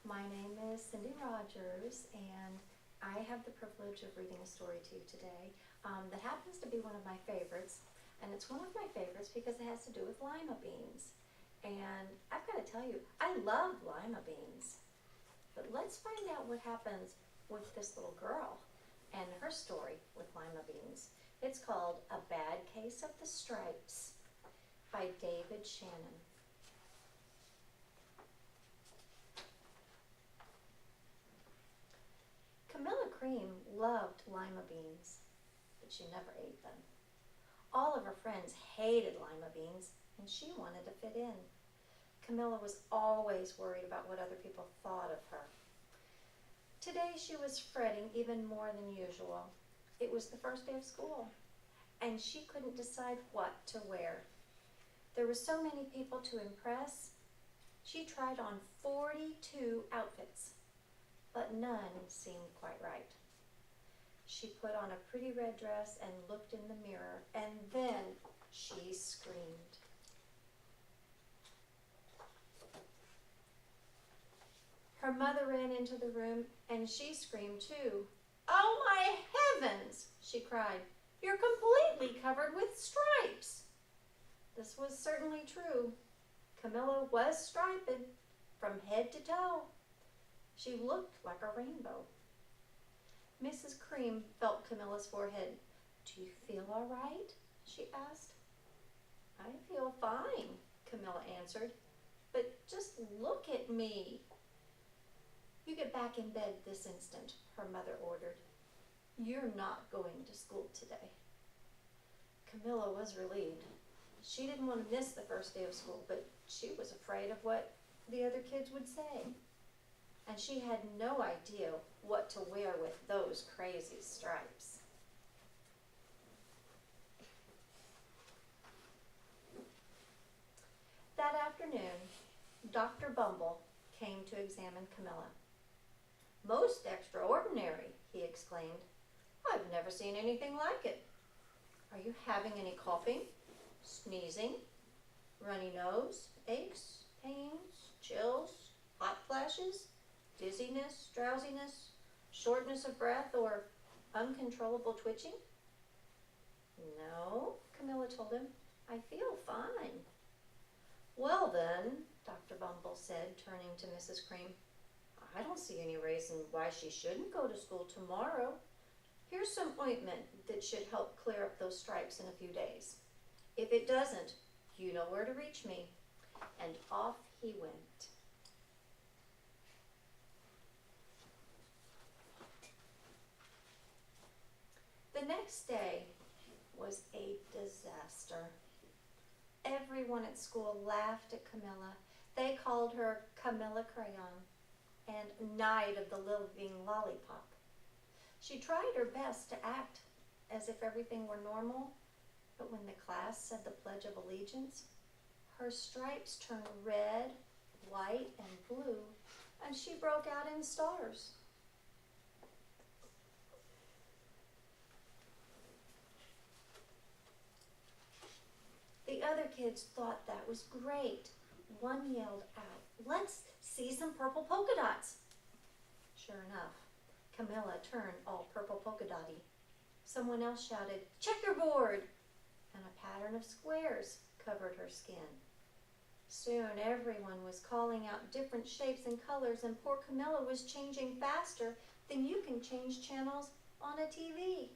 My name is Cindy Rogers, and I have the privilege of reading a story to you today that happens to be one of my favorites. And it's one of my favorites because it has to do with lima beans. And I've got to tell you, I love lima beans. But let's find out what happens with this little girl and her story with lima beans. It's called A Bad Case of the Stripes by David Shannon. Camilla Cream loved lima beans, but she never ate them. All of her friends hated lima beans, and she wanted to fit in. Camilla was always worried about what other people thought of her. Today she was fretting even more than usual. It was the first day of school, and she couldn't decide what to wear. There were so many people to impress. She tried on 42 outfits, but none seemed quite right. She put on a pretty red dress and looked in the mirror, and then she screamed. Her mother ran into the room, and she screamed too. "Oh my heavens!" she cried. "You're completely covered with stripes." This was certainly true. Camilla was striped from head to toe. She looked like a rainbow. Mrs. Cream felt Camilla's forehead. "Do you feel all right?" she asked. "I feel fine," Camilla answered. "But just look at me." "You get back in bed this instant," her mother ordered. "You're not going to school today." Camilla was relieved. She didn't want to miss the first day of school, but she was afraid of what the other kids would say. And she had no idea what to wear with those crazy stripes. That afternoon, Dr. Bumble came to examine Camilla. "Most extraordinary," he exclaimed. "I've never seen anything like it. Are you having any coughing, sneezing, runny nose, aches, pains, chills, hot flashes, dizziness, drowsiness, shortness of breath, or uncontrollable twitching?" "No," Camilla told him. "I feel fine." "Well then," Dr. Bumble said, turning to Mrs. Cream, "I don't see any reason why she shouldn't go to school tomorrow. Here's some ointment that should help clear up those stripes in a few days. If it doesn't, you know where to reach me." And off he went. The next day was a disaster. Everyone at school laughed at Camilla. They called her Camilla Crayon and Knight of the Living Lollipop. She tried her best to act as if everything were normal, but when the class said the Pledge of Allegiance, her stripes turned red, white, and blue, and she broke out in stars. The other kids thought that was great. One yelled out, "Let's see some purple polka dots." Sure enough, Camilla turned all purple polka dotty. Someone else shouted, "Checkerboard!" and a pattern of squares covered her skin. Soon everyone was calling out different shapes and colors, and poor Camilla was changing faster than you can change channels on a TV.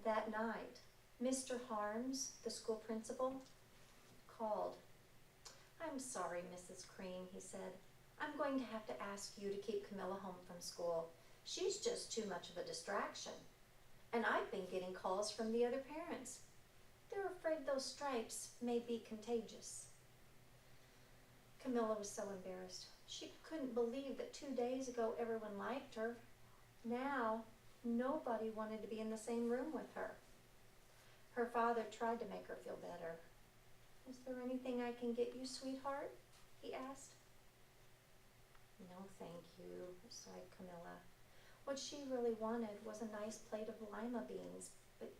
That night, Mr. Harms, the school principal, called. "I'm sorry, Mrs. Cream," he said. "I'm going to have to ask you to keep Camilla home from school. She's just too much of a distraction. And I've been getting calls from the other parents. They're afraid those stripes may be contagious." Camilla was so embarrassed. She couldn't believe that 2 days ago everyone liked her. Now, nobody wanted to be in the same room with her. Her father tried to make her feel better. "Is there anything I can get you, sweetheart?" he asked. "No, thank you," sighed Camilla. What she really wanted was a nice plate of lima beans, but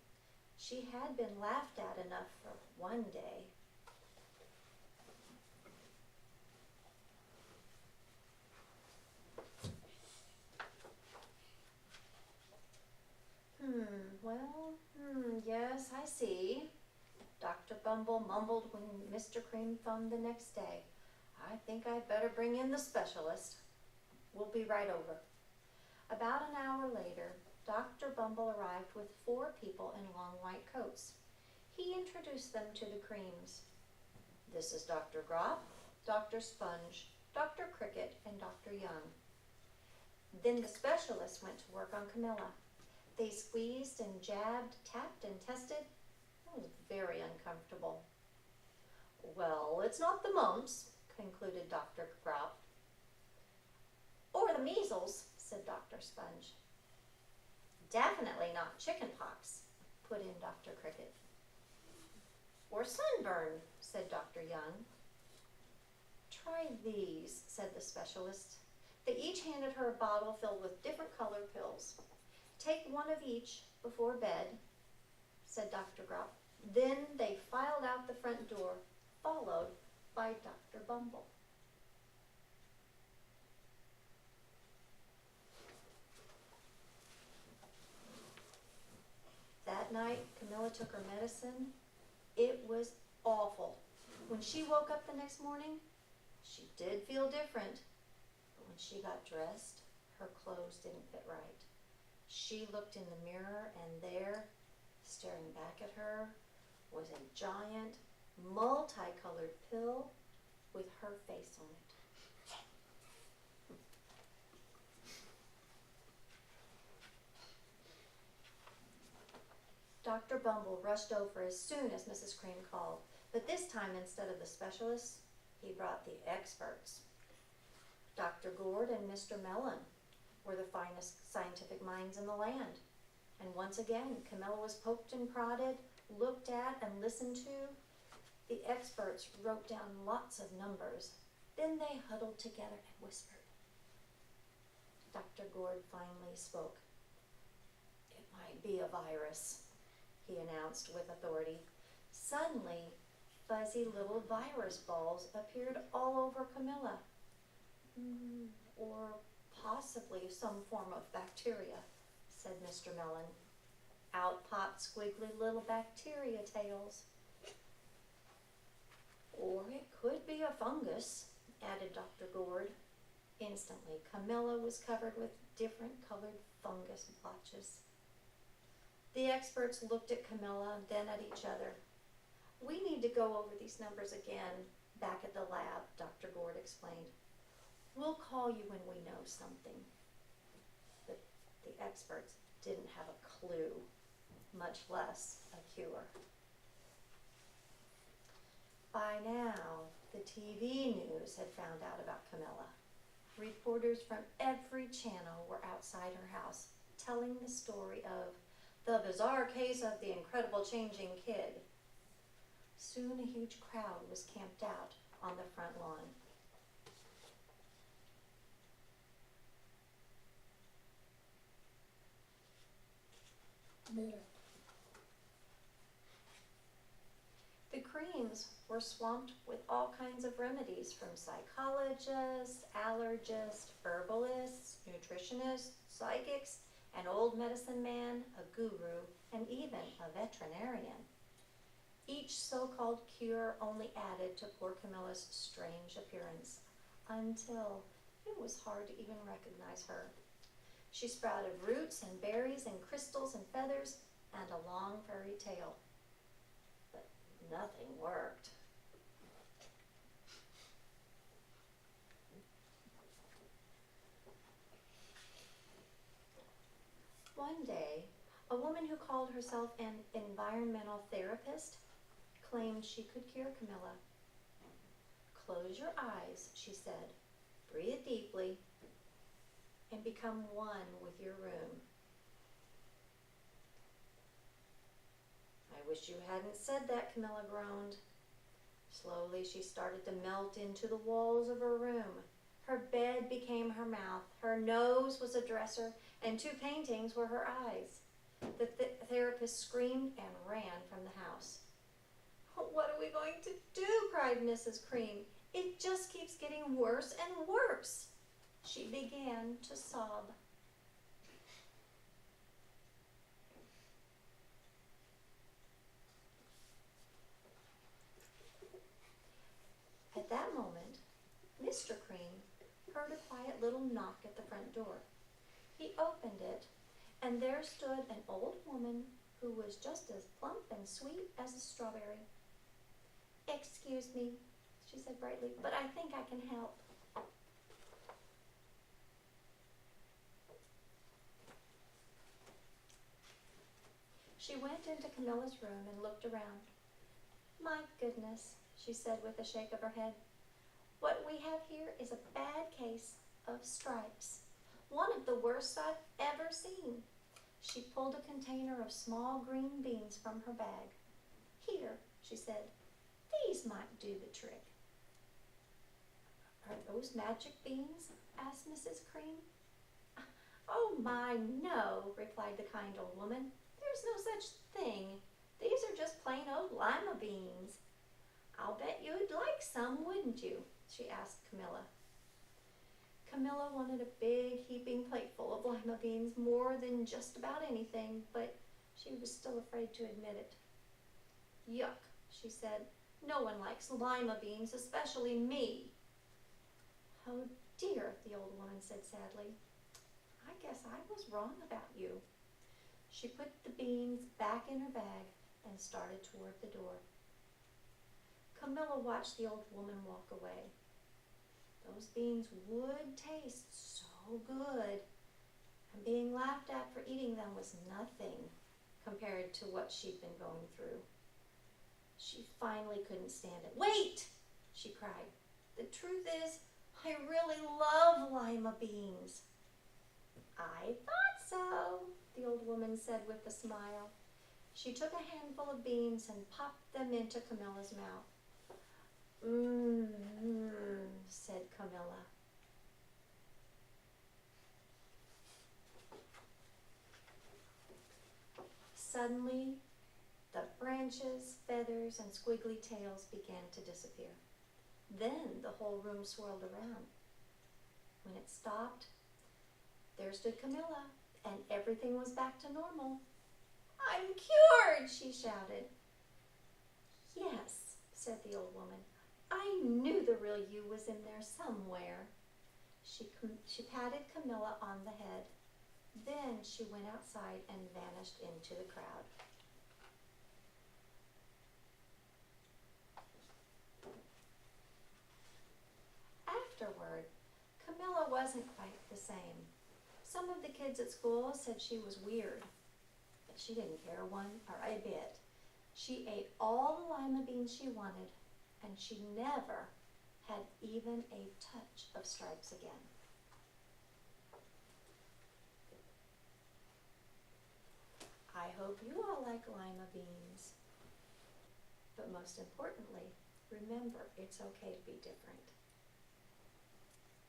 She had been laughed at enough for one day. Yes, I see. Dr. Bumble mumbled when Mr. Cream phoned the next day. I think I'd better bring in the specialist. We'll be right over. About an hour later, Dr. Bumble arrived with 4 people in long white coats. He introduced them to the Creams. This is Dr. Grop, Dr. Sponge, Dr. Cricket, and Dr. Young. Then the specialist went to work on Camilla. They squeezed and jabbed, tapped and tested. It was very uncomfortable. Well, it's not the mumps, concluded Dr. Grop. Or the measles, said Dr. Sponge. Definitely not chicken pox, put in Dr. Cricket. Or sunburn, said Dr. Young. Try these, said the specialist. They each handed her a bottle filled with different colored pills. Take one of each before bed, said Dr. Grop. Then they filed out the front door, followed by Dr. Bumble. That night, Camilla took her medicine. It was awful. When she woke up the next morning, she did feel different. But when she got dressed, her clothes didn't fit right. She looked in the mirror, and there, staring back at her, was a giant, multicolored pill with her face on it. Dr. Bumble rushed over as soon as Mrs. Cream called, but this time, instead of the specialists, he brought the experts. Dr. Gord and Mr. Mellon were the finest scientific minds in the land. And once again, Camilla was poked and prodded, looked at and listened to. The experts wrote down lots of numbers. Then they huddled together and whispered. Dr. Gord finally spoke. It might be a virus, he announced with authority. Suddenly, fuzzy little virus balls appeared all over Camilla. Or possibly some form of bacteria, said Mr. Mellon. Out popped squiggly little bacteria tails. Or it could be a fungus, added Dr. Gord. Instantly, Camilla was covered with different colored fungus blotches. The experts looked at Camilla, then at each other. We need to go over these numbers again back at the lab, Dr. Gord explained. We'll call you when we know something. But the experts didn't have a clue, much less a cure. By now, the TV news had found out about Camilla. Reporters from every channel were outside her house, telling the story of the bizarre case of the incredible changing kid. Soon a huge crowd was camped out on the front lawn. The Creams were swamped with all kinds of remedies from psychologists, allergists, herbalists, nutritionists, psychics, an old medicine man, a guru, and even a veterinarian. Each so-called cure only added to poor Camilla's strange appearance, until it was hard to even recognize her. She sprouted roots and berries and crystals and feathers and a long furry tail. But nothing worked. One day, a woman who called herself an environmental therapist claimed she could cure Camilla. Close your eyes, she said. Breathe deeply and become one with your room. I wish you hadn't said that, Camilla groaned. Slowly she started to melt into the walls of her room. Her bed became her mouth, her nose was a dresser, and 2 paintings were her eyes. The therapist screamed and ran from the house. "What are we going to do?" cried Mrs. Cream. "It just keeps getting worse and worse." She began to sob. At that moment, Mr. Cream heard a quiet little knock at the front door. He opened it, and there stood an old woman who was just as plump and sweet as a strawberry. "Excuse me," she said brightly, "but I think I can help." She went into Camilla's room and looked around. "My goodness," she said with a shake of her head. "What we have here is a bad case of stripes. One of the worst I've ever seen." She pulled a container of small green beans from her bag. "Here," she said, "these might do the trick." "Are those magic beans?" asked Mrs. Cream. "Oh my, no," replied the kind old woman. "There's no such thing. These are just plain old lima beans. I'll bet you'd like some, wouldn't you?" she asked Camilla. Camilla wanted a big heaping plateful of lima beans more than just about anything, but she was still afraid to admit it. "Yuck," she said. "No one likes lima beans, especially me." "Oh dear," the old woman said sadly. "I guess I was wrong about you." She put the beans back in her bag and started toward the door. Camilla watched the old woman walk away. Those beans would taste so good, and being laughed at for eating them was nothing compared to what she'd been going through. She finally couldn't stand it. "Wait!" she cried. "The truth is, I really love lima beans." "I thought so," the old woman said with a smile. She took a handful of beans and popped them into Camilla's mouth. "Mmm," said Camilla. Suddenly, the branches, feathers, and squiggly tails began to disappear. Then the whole room swirled around. When it stopped, there stood Camilla, and everything was back to normal. "I'm cured!" she shouted. "Yes," said the old woman. "I knew the real you was in there somewhere." She patted Camilla on the head. Then she went outside and vanished into the crowd. Afterward, Camilla wasn't quite the same. Some of the kids at school said she was weird, but she didn't care a bit. She ate all the lima beans she wanted, and she never had even a touch of stripes again. I hope you all like lima beans. But most importantly, remember, it's okay to be different.